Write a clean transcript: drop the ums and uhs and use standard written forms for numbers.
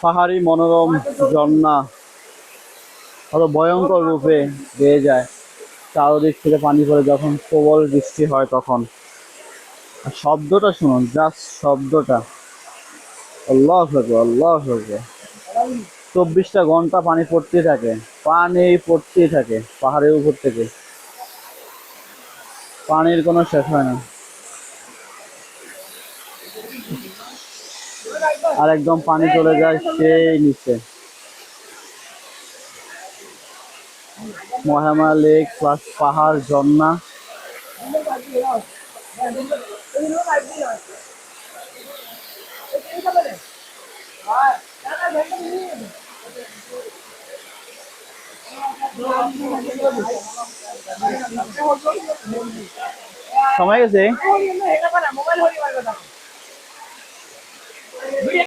পাহাড়ি মনোরম ঝর্ণা কত ভয়ঙ্কর রূপে বেয়ে যায়, চারদিক থেকে পানি পড়ে যখন প্রবল বৃষ্টি হয় তখন। আর শব্দটা শুনুন, জাস্ট শব্দটা, আল্লাহু আকবার, আল্লাহু আকবার। 24টা ঘন্টা পানি পড়তেই থাকে, পানি পড়তেই থাকে পাহাড়ের উপর থেকে, পানির কোনো শেষ হয় না। আর একদম পানি চলে যায় সেই নিচে, মহামায়া লেক প্লাস পাহাড় ঝর্ণা। সময় গেছে।